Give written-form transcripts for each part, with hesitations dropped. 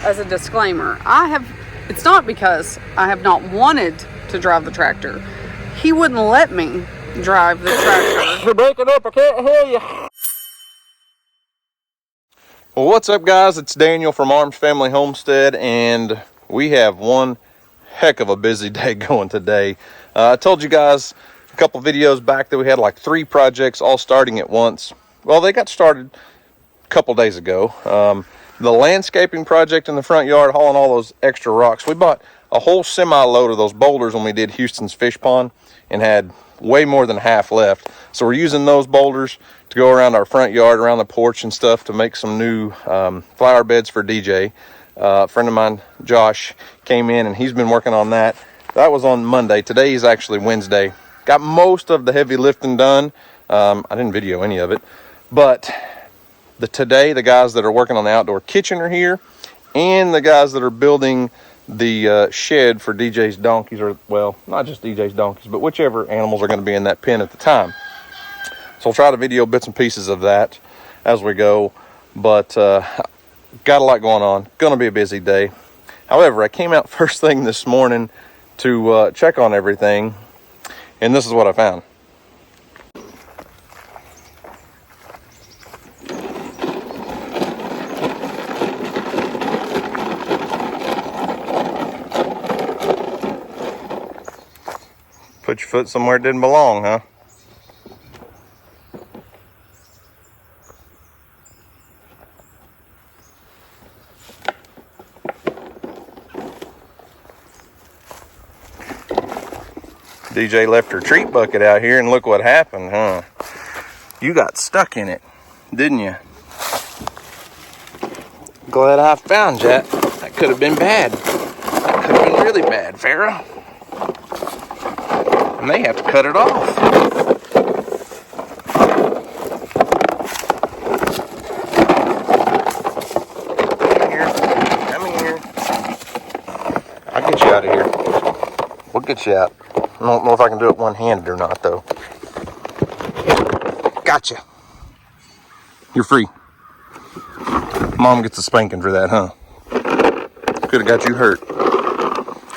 As a disclaimer, it's not because I have not wanted to drive the tractor. He wouldn't let me drive the tractor. You're breaking up, I can't hear you. Well, what's up, guys? It's Daniel from Arms Family Homestead, and we have one heck of a busy day going today. I told you guys a couple videos back that we had like 3 projects all starting at once. Well, they got started a couple days ago. The landscaping project in the front yard, hauling all those extra rocks. We bought a whole semi-load of those boulders when we did Houston's fish pond and had way more than half left. So we're using those boulders to go around our front yard, around the porch and stuff, to make some new flower beds for DJ. A friend of mine, Josh, came in and he's been working on that. That was on Monday. Today is actually Wednesday. Got most of the heavy lifting done. I didn't video any of it, but today the guys that are working on the outdoor kitchen are here, and the guys that are building the shed for DJ's donkeys, or well, not just DJ's donkeys, but whichever animals are going to be in that pen at the time. So I'll try to video bits and pieces of that as we go, but got a lot going on. Going to be a busy day. However, I came out first thing this morning to check on everything, and this is what I found. Put your foot somewhere it didn't belong, huh? DJ left her treat bucket out here, and look what happened, huh? You got stuck in it, didn't you? Glad I found you. That could have been bad. That could have been really bad, Farrah. And they have to cut it off. Come here. I'll get you out of here. We'll get you out. I don't know if I can do it one-handed or not, though. Gotcha. You're free. Mom gets a spanking for that, huh? Could have got you hurt.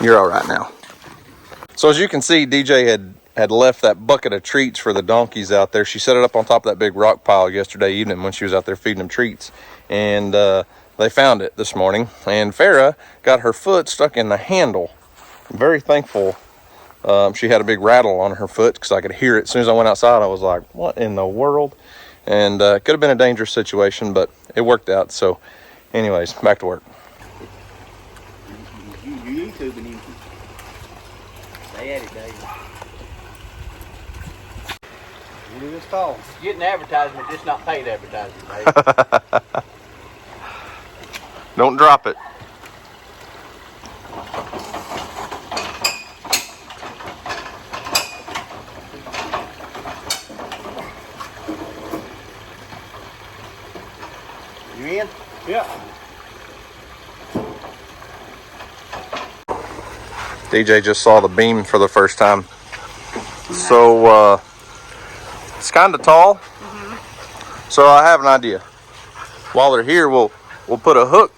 You're all right now. So as you can see, DJ had left that bucket of treats for the donkeys out there. She set it up on top of that big rock pile yesterday evening when she was out there feeding them treats. And they found it this morning. And Farrah got her foot stuck in the handle. I'm very thankful she had a big rattle on her foot, because I could hear it. As soon as I went outside, I was like, what in the world? And it could have been a dangerous situation, but it worked out. So anyways, back to work. You YouTubing him. Stay at it, Dave. You do this tall. Getting advertisement, just not paid advertisement, Dave. Don't drop it. You in? Yeah. DJ just saw the beam for the first time. So it's kind of tall. So I have an idea. While they're here, we'll put a hook,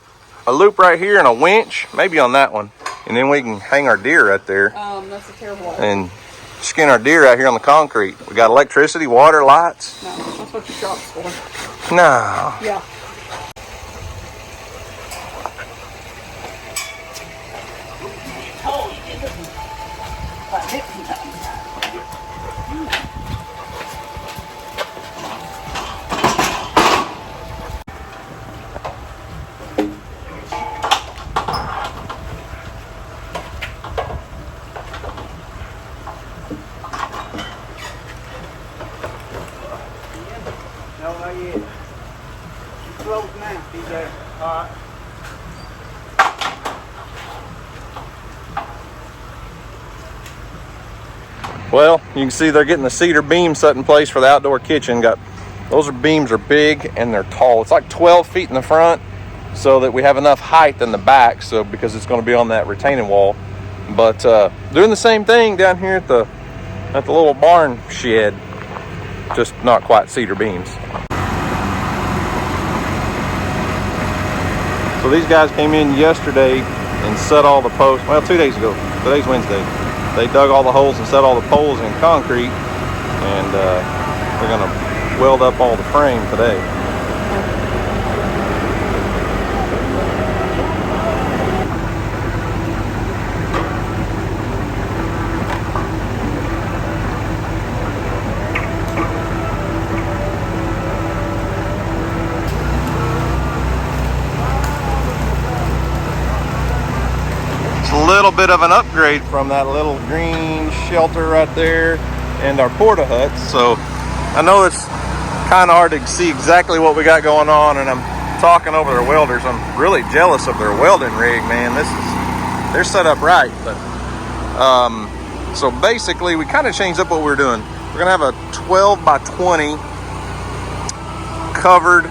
a loop right here, and a winch, maybe on that one, and then we can hang our deer right there. That's a terrible idea. And skin our deer out here on the concrete. We got electricity, water, lights. No, that's what your shop's for. No. Yeah. No, not yet. You close now, DJ. All right. Well, you can see they're getting the cedar beam set in place for the outdoor kitchen. Those beams are big and they're tall. It's like 12 feet in the front, so that we have enough height in the back, so because it's going to be on that retaining wall. But doing the same thing down here at the little barn shed, just not quite cedar beams. So these guys came in yesterday and set all the posts. Well, 2 days ago. Today's Wednesday. They dug all the holes and set all the poles in concrete, and they're gonna weld up all the frame today. A little bit of an upgrade from that little green shelter right there and our porta huts. So I know it's kind of hard to see exactly what we got going on, and I'm talking over their welders. I'm really jealous of their welding rig, man. They're set up right. But so basically we kind of changed up what we're doing. We're gonna have a 12 by 20 covered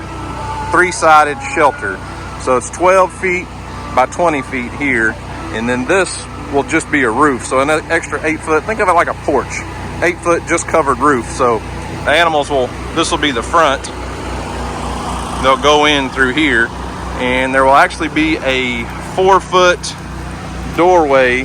3-sided shelter. So it's 12 feet by 20 feet here. And then this will just be a roof. So an extra 8 foot, think of it like a porch. 8 foot just covered roof. So the animals this will be the front. They'll go in through here. And there will actually be a 4-foot doorway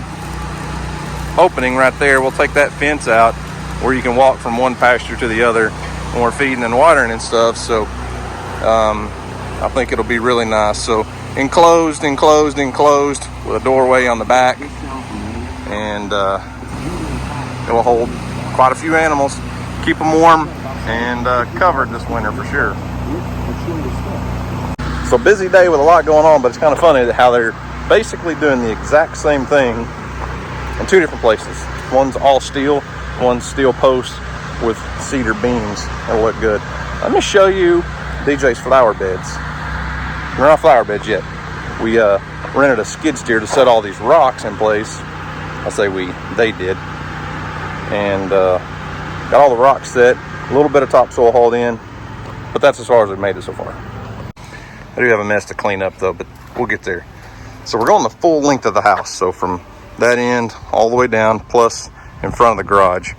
opening right there. We'll take that fence out where you can walk from one pasture to the other when we're feeding and watering and stuff. So I think it'll be really nice. So enclosed with a doorway on the back, and it will hold quite a few animals, keep them warm and covered this winter for sure. So busy day with a lot going on, but it's kind of funny how they're basically doing the exact same thing in 2 different places. One's all steel, one's steel post with cedar beams. That'll look good. Let me show you DJ's flower beds. We're not flower beds yet. We rented a skid steer to set all these rocks in place. I say they did. And got all the rocks set, a little bit of topsoil hauled in, but that's as far as we've made it so far. I do have a mess to clean up though, but we'll get there. So we're going the full length of the house. So from that end all the way down, plus in front of the garage.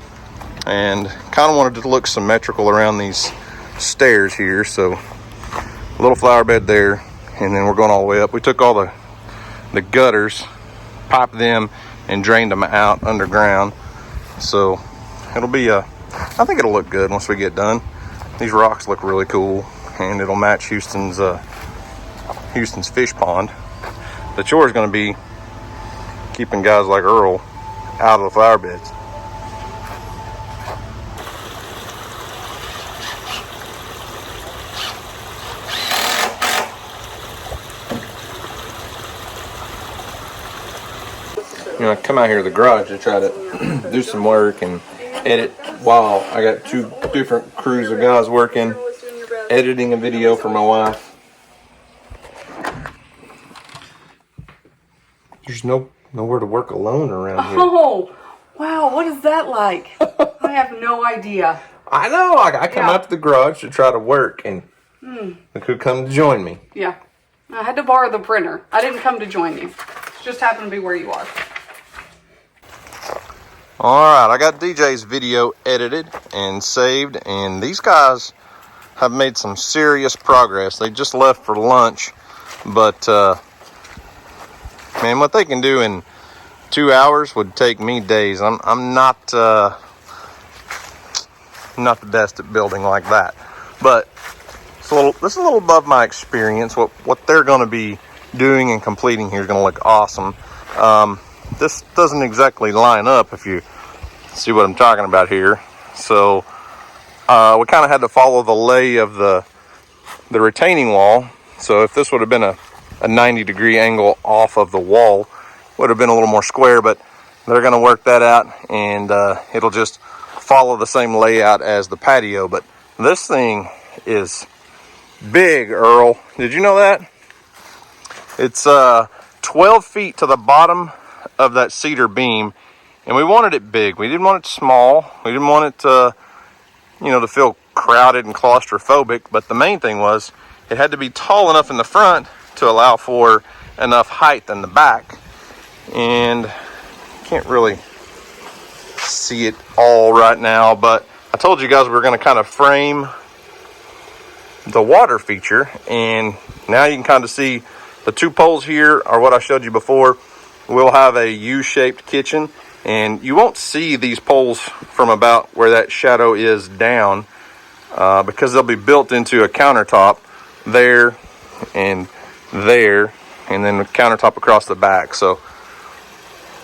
And kind of wanted it to look symmetrical around these stairs here. So a little flower bed there. And then we're going all the way up. We took all the gutters, piped them, and drained them out underground. So it'll be I think it'll look good once we get done. These rocks look really cool, and it'll match Houston's fish pond. The chore is going to be keeping guys like Earl out of the flower beds. You know, I come out here to the garage to try to do some work and edit while I got 2 different crews of guys working, editing a video for my wife. There's nowhere to work alone around here. Oh, wow, what is that like? I have no idea. I know, I come out to the garage to try to work, and look who come to join me. Yeah, I had to borrow the printer. I didn't come to join you. It just happened to be where you are. Alright, I got DJ's video edited and saved, and these guys have made some serious progress. They just left for lunch, but man, what they can do in 2 hours would take me days. I'm not the best at building like that, but this is a little above my experience. What they're going to be doing and completing here is going to look awesome. This doesn't exactly line up if you see what I'm talking about here. So we kind of had to follow the lay of the retaining wall. So if this would have been a 90-degree angle off of the wall, would have been a little more square, but they're going to work that out, and it'll just follow the same layout as the patio. But this thing is big, Earl. Did you know that? It's 12 feet to the bottom of that cedar beam, and we wanted it big. We didn't want it small. We didn't want it to, to feel crowded and claustrophobic. But the main thing was it had to be tall enough in the front to allow for enough height in the back. And can't really see it all right now, but I told you guys we were going to kind of frame the water feature, and now you can kind of see The two poles here are what I showed you before. We'll have a U-shaped kitchen, and you won't see these poles from about where that shadow is down because they'll be built into a countertop there and there, and then the countertop across the back. So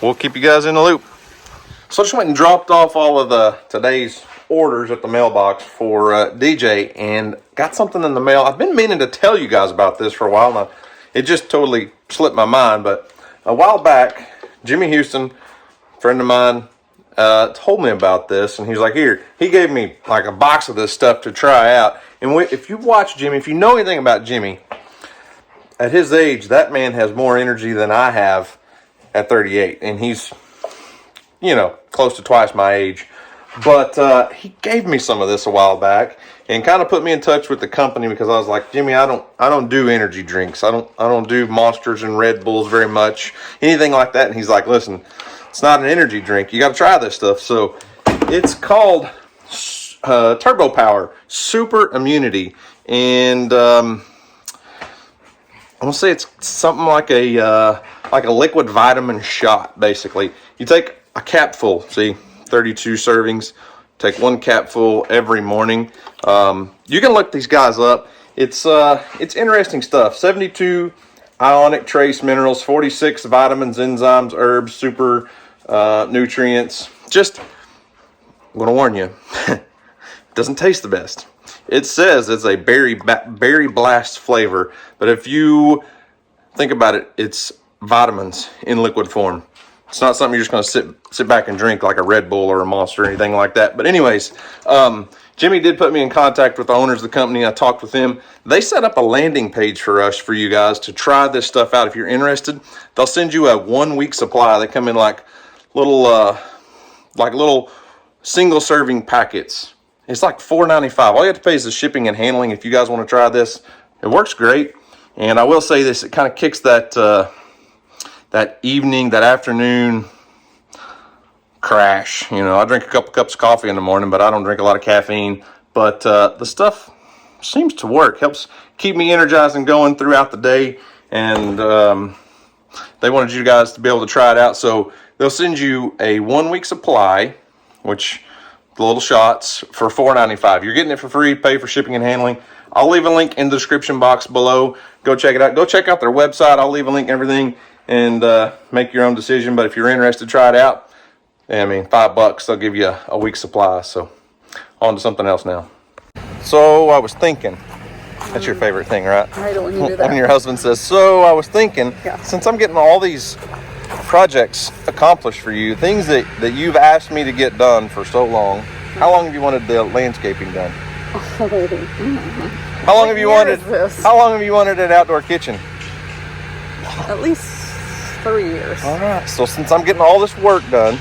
we'll keep you guys in the loop. So I just went and dropped off all of today's orders at the mailbox for DJ, and got something in the mail. I've been meaning to tell you guys about this for a while now. It just totally slipped my mind, but a while back, Jimmy Houston, friend of mine, told me about this, and he's like, here, he gave me like a box of this stuff to try out. And if you watch Jimmy, if you know anything about Jimmy, at his age, that man has more energy than I have at 38, and he's, you know, close to twice my age. But he gave me some of this a while back and kind of put me in touch with the company, because I was like, Jimmy, I don't do energy drinks. I don't do Monsters and Red Bulls very much, anything like that. And he's like, listen, it's not an energy drink. You got to try this stuff. So it's called Turbo Power Super Immunity, and I'm gonna say it's something like a liquid vitamin shot. Basically, you take a capful. See, 32 servings. Take one capful every morning. You can look these guys up. It's interesting stuff. 72 ionic trace minerals, 46 vitamins, enzymes, herbs, super nutrients. Just, I'm gonna warn you, it doesn't taste the best. It says it's a berry blast flavor, but if you think about it, it's vitamins in liquid form. It's not something you're just going to sit back and drink like a Red Bull or a Monster or anything like that. But anyways, Jimmy did put me in contact with the owners of the company. I talked with them. They set up a landing page for you guys to try this stuff out. If you're interested, they'll send you a 1 week supply. They come in like little single serving packets. It's like $4.95. All you have to pay is the shipping and handling. If you guys want to try this, it works great. And I will say this, it kind of kicks that afternoon crash. You know, I drink a couple cups of coffee in the morning, but I don't drink a lot of caffeine. But the stuff seems to work. Helps keep me energized and going throughout the day. And they wanted you guys to be able to try it out. So they'll send you a 1 week supply, which the little shots, for $4.95. You're getting it for free, pay for shipping and handling. I'll leave a link in the description box below. Go check it out. Go check out their website. I'll leave a link and everything, and make your own decision. But if you're interested, try it out. I mean, $5, they'll give you a week's supply. So on to something else now. So I was thinking, that's your favorite thing, right? I hate it when you do that. When your husband says, so I was thinking, yeah. Since I'm getting all these projects accomplished for you, things that you've asked me to get done for so long, how long have you wanted the landscaping done? How long have you wanted an outdoor kitchen? At least 3 years. All right. So since I'm getting all this work done,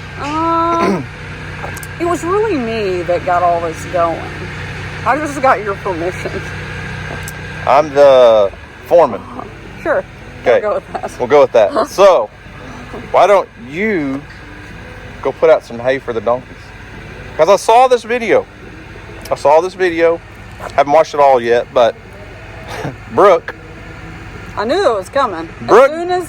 it was really me that got all this going. I just got your permission. I'm the foreman. Sure. Okay. We'll go with that. So why don't you go put out some hay for the donkeys? Because I saw this video. Haven't watched it all yet, but Brooke. I knew it was coming. Brooke, as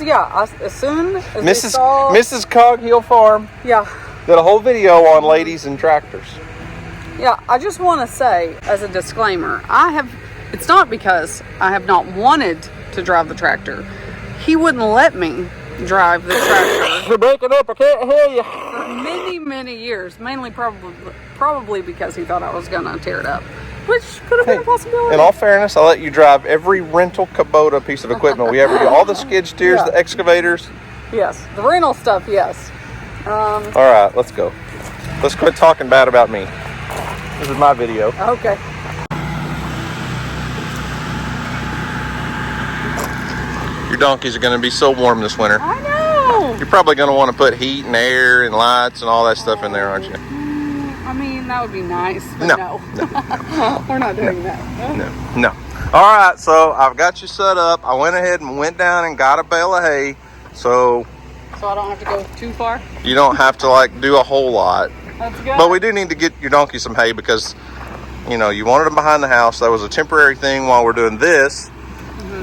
soon as Mrs. Coghill Farm. Yeah. Did a whole video on ladies and tractors. Yeah, I just want to say as a disclaimer, it's not because I have not wanted to drive the tractor. He wouldn't let me drive the tractor. You're breaking up, I can't hear you. For many, many years, mainly probably because he thought I was going to tear it up, which could have been a possibility. In all fairness, I'll let you drive every rental Kubota piece of equipment we ever do. All the skid steers, the excavators. Yes, the rental stuff, yes. All right, let's go. Let's quit talking bad about me. This is my video. Okay. Your donkeys are going to be so warm this winter. I know. You're probably going to want to put heat and air and lights and all that stuff in there, aren't you? I mean, that would be nice, but no. We're not doing that. No. All right, so I've got you set up. I went ahead and went down and got a bale of hay. So I don't have to go too far? You don't have to do a whole lot. That's good. But we do need to get your donkey some hay because, you wanted them behind the house. That was a temporary thing while we're doing this.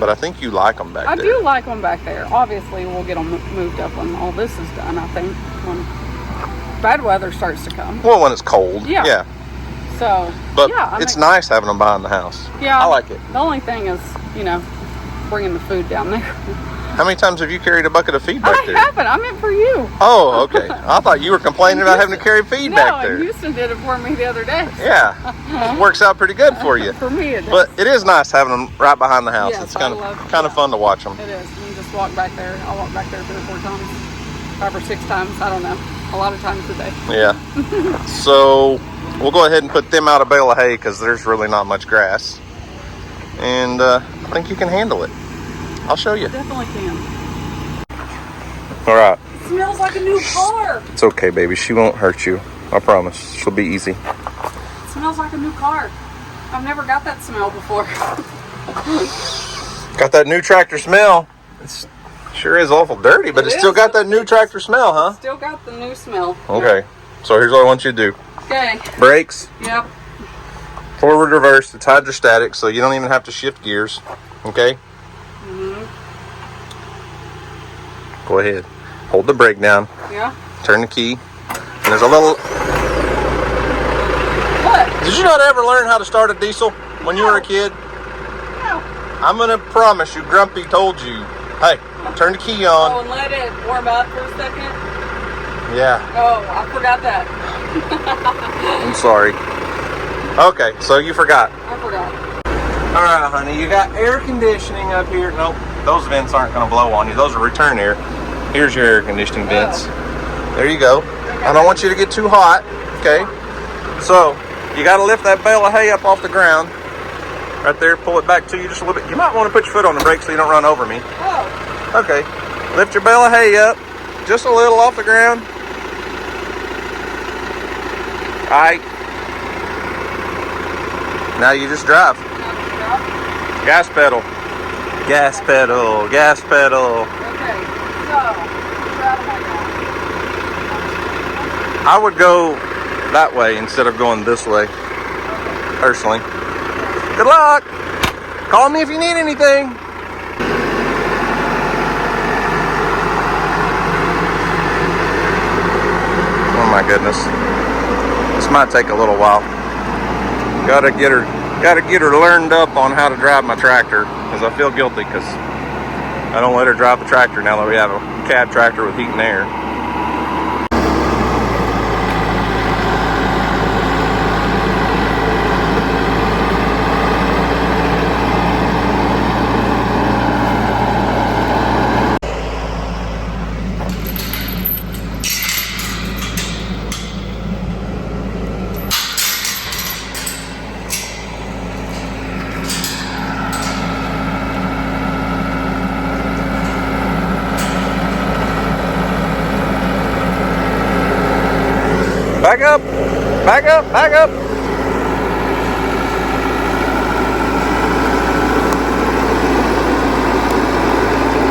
but I think you like them back there. I do like them back there. Obviously, we'll get them moved up when all this is done, I think, when bad weather starts to come. Well, when it's cold. Yeah. So, but yeah, it's nice having them behind the house. Yeah. I like it. The only thing is, you know, bringing the food down there. How many times have you carried a bucket of feed back there? I haven't. I meant for you. Oh, okay. I thought you were complaining about having to carry feed back there. No, Houston did it for me the other day. Yeah. It works out pretty good for you. For me, it does. But it is nice having them right behind the house. Yes, It's kind of fun to watch them. It is. You just walk back there. I walk back there 3 or 4 times, 5 or 6 times. I don't know. A lot of times a day. Yeah. So we'll go ahead and put them out a bale of hay because there's really not much grass. And I think you can handle it. I'll show you. I definitely can. All right. It smells like a new car. It's okay, baby. She won't hurt you. I promise. She'll be easy. It smells like a new car. I've never got that smell before. Got that new tractor smell. It sure is awful dirty, but it's still got that new tractor smell, huh? Still got the new smell. Okay. So here's what I want you to do. Okay. Brakes. Yep. Forward, reverse. It's hydrostatic, so you don't even have to shift gears. Okay? Go ahead. Hold the brake down. Yeah. Turn the key. And there's a little... What? Did you not ever learn how to start a diesel when you were a kid? No. I'm going to promise you, Grumpy told you, hey, turn the key on. Oh, and let it warm up for a second? Yeah. Oh, I forgot that. I'm sorry. Okay, so you forgot. I forgot. All right, honey, you got air conditioning up here. Nope, those vents aren't going to blow on you. Those are return air. Here's your air conditioning vents. There you go. I don't want you to get too hot, okay? So, you got to lift that bale of hay up off the ground. Right there, pull it back to you just a little bit. You might want to put your foot on the brake so you don't run over me. Oh. Okay, lift your bale of hay up just a little off the ground. All right. Now you just drive. Gas pedal. Gas pedal. Gas pedal. Okay, so, I would go that way instead of going this way, personally. Good luck. Call me if you need anything. Oh my goodness. This might take a little while. Gotta get her learned up on how to drive my tractor, because I feel guilty because I don't let her drive the tractor now that we have a cab tractor with heat and air. Back up, back up, back up.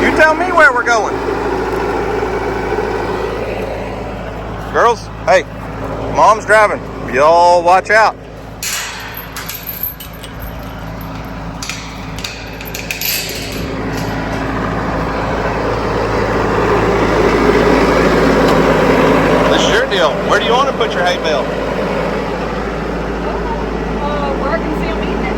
You tell me where we're going. Girls, hey, Mom's driving. Y'all watch out. Where do you want to put your hay bale? where I can see them eating it.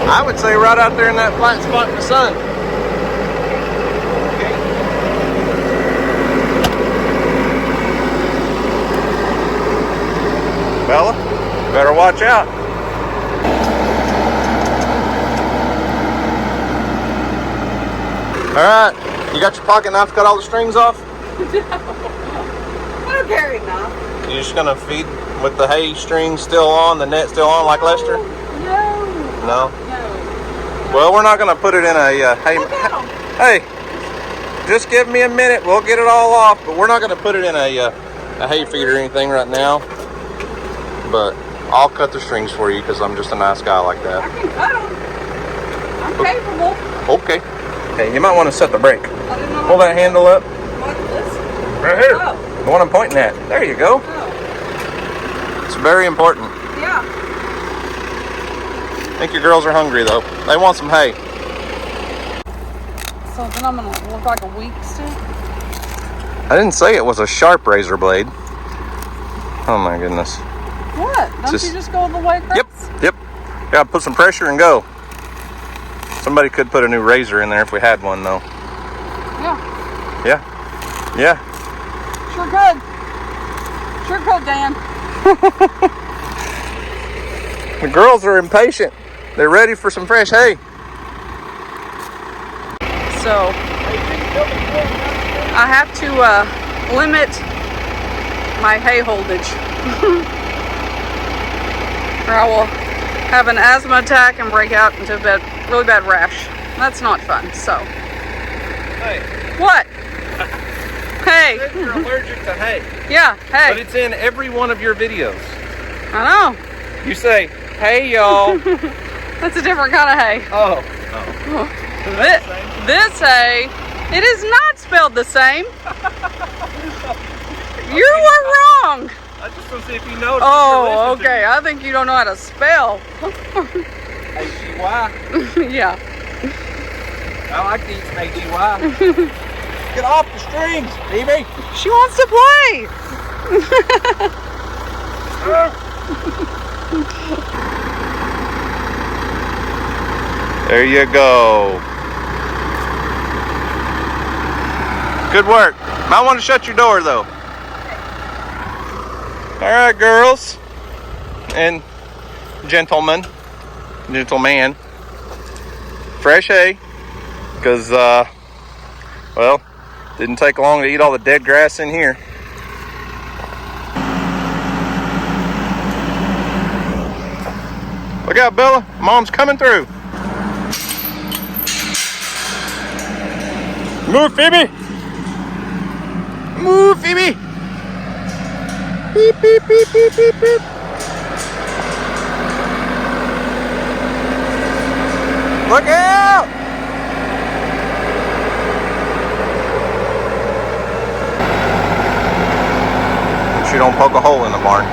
I would say right out there in that flat spot in the sun. Okay. Bella, better watch out. All right, you got your pocket knife to cut all the strings off? I don't carry enough. You're just gonna feed with the hay string still on, the net still on, like Lester? No. No. No. Well, we're not gonna put it in a hay. Hey, just give me a minute. We'll get it all off, but we're not gonna put it in a hay feed or anything right now. But I'll cut the strings for you because I'm just a nice guy like that. I can cut them. I'm capable. Okay. Hey, you might want to set the brake. I didn't know. Pull that handle up. What's this? Right here. Oh. The one I'm pointing at. There you go. Oh. It's very important. Yeah. I think your girls are hungry though. They want some hay. So then I'm gonna look like a weak stick. I didn't say it was a sharp razor blade. Oh my goodness. What? Don't you just go the way across? Yep. Gotta put some pressure and go. Somebody could put a new razor in there if we had one though. Yeah. Yeah. Sure could. Sure could, Dan. The girls are impatient. They're ready for some fresh hay. So I have to limit my hay holdage. Or I will have an asthma attack and break out into a really bad rash. That's not fun. So Hey. what? Hey. You're allergic to hay. Yeah, hey. But it's in every one of your videos. I know. You say, hey y'all. That's a different kind of hay. Oh. This hay, it is not spelled the same. You were wrong. I just want to see if you know. Oh, okay. I think you don't know how to spell. H-E-Y. Yeah. I like to eat some H-E-Y. Get off the strings, baby. She wants to play. There you go. Good work. Might want to shut your door though. All right, girls and gentlemen, gentleman. Fresh hay, because well, didn't take long to eat all the dead grass in here. Look out, Bella. Mom's coming through. Move, Phoebe. Move, Phoebe. Beep, beep, beep, beep, beep, beep. Look out! She don't poke a hole in the barn.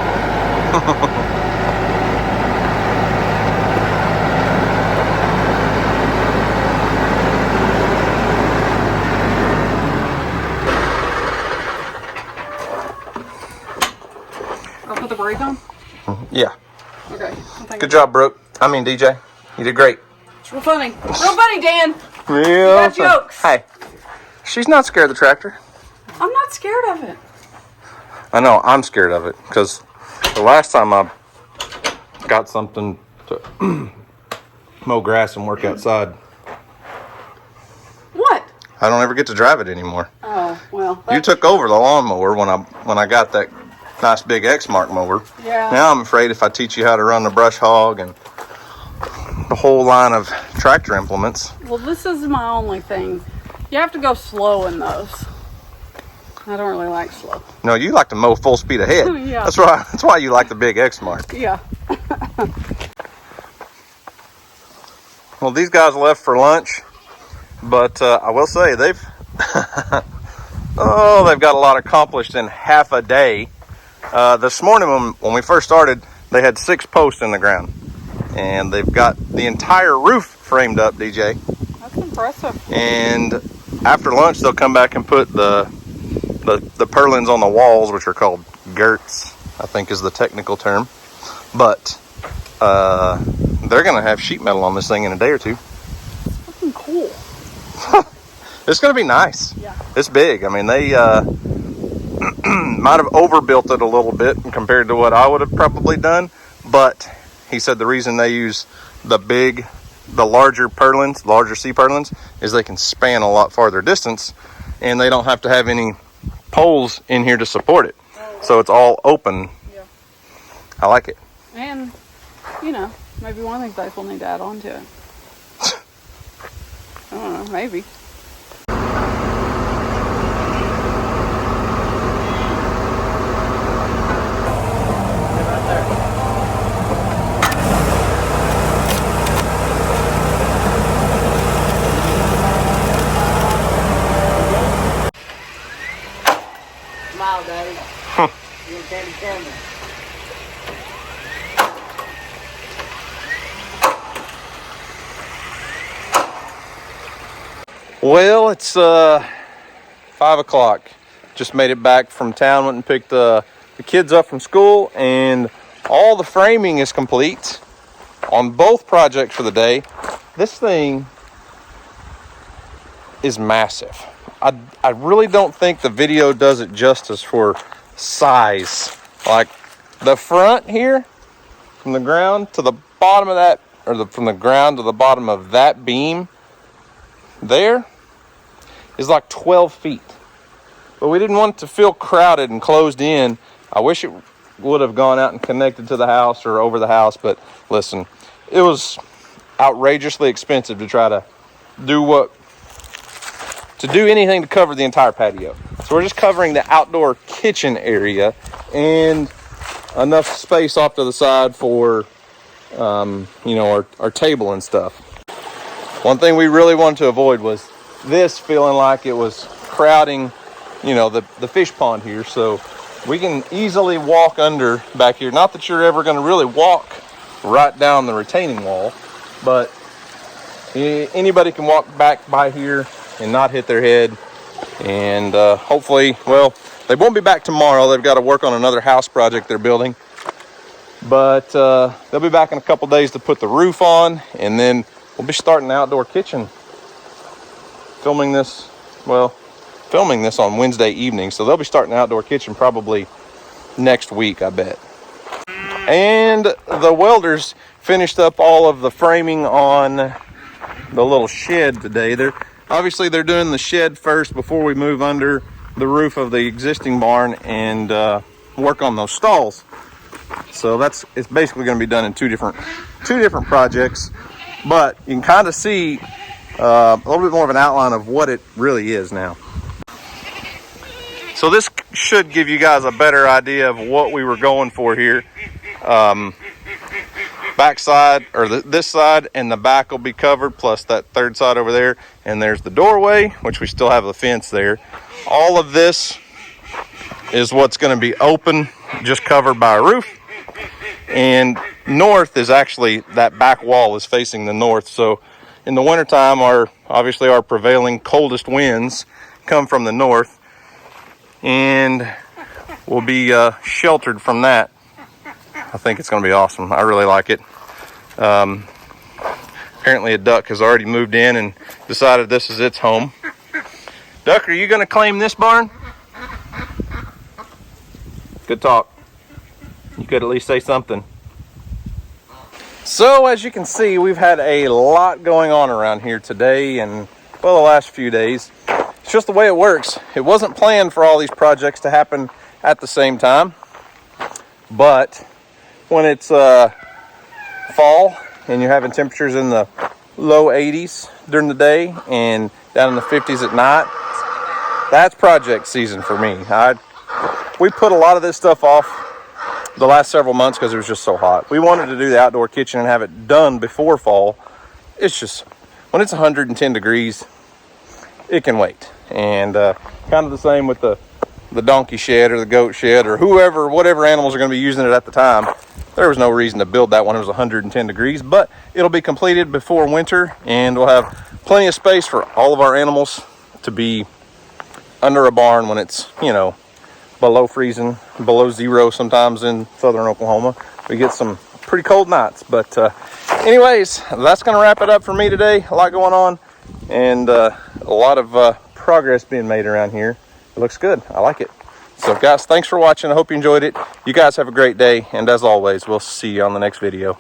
I'll put the brake on? Yeah. Okay. Good job, Brooke. I mean, DJ. You did great. It's real funny. Real funny, Dan. Real got jokes. Hey, she's not scared of the tractor. I'm not scared of it. I know, I'm scared of it because the last time I got something to mow grass and work outside, What? I don't ever get to drive it anymore. Oh, well. You took over the lawnmower when I got that nice big X-Mark mower. Yeah. Now I'm afraid if I teach you how to run the brush hog and the whole line of tractor implements. Well, this is my only thing. You have to go slow in those. I don't really like slow. No, you like to mow full speed ahead. Yeah. That's why you like the big X-Mark. Yeah. Well, these guys left for lunch, but I will say they've got a lot accomplished in half a day. This morning when we first started, they had 6 posts in the ground, and they've got the entire roof framed up, DJ. That's impressive. And after lunch, they'll come back and put the purlins on the walls, which are called girts, I think is the technical term. But they're gonna have sheet metal on this thing in a day or two. Fucking cool. It's gonna be nice. Yeah. It's big. I mean, they might have overbuilt it a little bit compared to what I would have probably done. But he said the reason they use the larger purlins, larger C purlins, is they can span a lot farther distance, and they don't have to have any poles in here to support it. So it's all open. Yeah. I like it. And, maybe one of these days we'll need to add on to it. I don't know, maybe. Smile, Daddy. You're a candy camera. Well, it's 5 o'clock. Just made it back from town, went and picked the kids up from school, and all the framing is complete on both projects for the day. This thing is massive. I really don't think the video does it justice for size. Like the front here, from the ground to the bottom of that, or from the ground to the bottom of that beam there is like 12 feet. But we didn't want it to feel crowded and closed in. I wish it would have gone out and connected to the house or over the house, but listen, it was outrageously expensive to try to do anything to cover the entire patio. So we're just covering the outdoor kitchen area and enough space off to the side for you know, our table and stuff. One thing we really wanted to avoid was this feeling like it was crowding, you know, the fish pond here. So we can easily walk under back here. Not that you're ever going to really walk right down the retaining wall, but anybody can walk back by here and not hit their head. And hopefully, well, they won't be back tomorrow. They've got to work on another house project they're building. But they'll be back in a couple days to put the roof on, and then we'll be starting the outdoor kitchen. Filming this on Wednesday evening, so they'll be starting the outdoor kitchen probably next week, I bet. And the welders finished up all of the framing on the little shed today. They're doing the shed first before we move under the roof of the existing barn and work on those stalls. So it's basically going to be done in two different projects, but you can kind of see a little bit more of an outline of what it really is now. So this should give you guys a better idea of what we were going for here. Backside, or this side and the back will be covered, plus that third side over there, and there's the doorway, which we still have the fence there. All of this is what's going to be open, just covered by a roof. And north is actually, that back wall is facing the north. So in the wintertime, obviously our prevailing coldest winds come from the north, and we'll be sheltered from that. I think it's going to be awesome. I really like it. Apparently a duck has already moved in and decided this is its home. Duck, are you going to claim this barn? Good talk. You could at least say something. So as you can see, we've had a lot going on around here today and, well, the last few days. It's just the way it works. It wasn't planned for all these projects to happen at the same time, but when it's fall and you're having temperatures in the low 80s during the day and down in the 50s at night, that's project season for me. We put a lot of this stuff off the last several months because it was just so hot. We wanted to do the outdoor kitchen and have it done before fall. It's just, when it's 110 degrees, it can wait. And kind of the same with the donkey shed or the goat shed or whatever animals are going to be using it at the time. There was no reason to build that when it was 110 degrees, but it'll be completed before winter, and we'll have plenty of space for all of our animals to be under a barn when it's, you know, below freezing, below zero sometimes in southern Oklahoma. We get some pretty cold nights. But anyways, that's going to wrap it up for me today. A lot going on and a lot of progress being made around here. It looks good. I like it. So guys, thanks for watching. I hope you enjoyed it. You guys have a great day. And as always, we'll see you on the next video.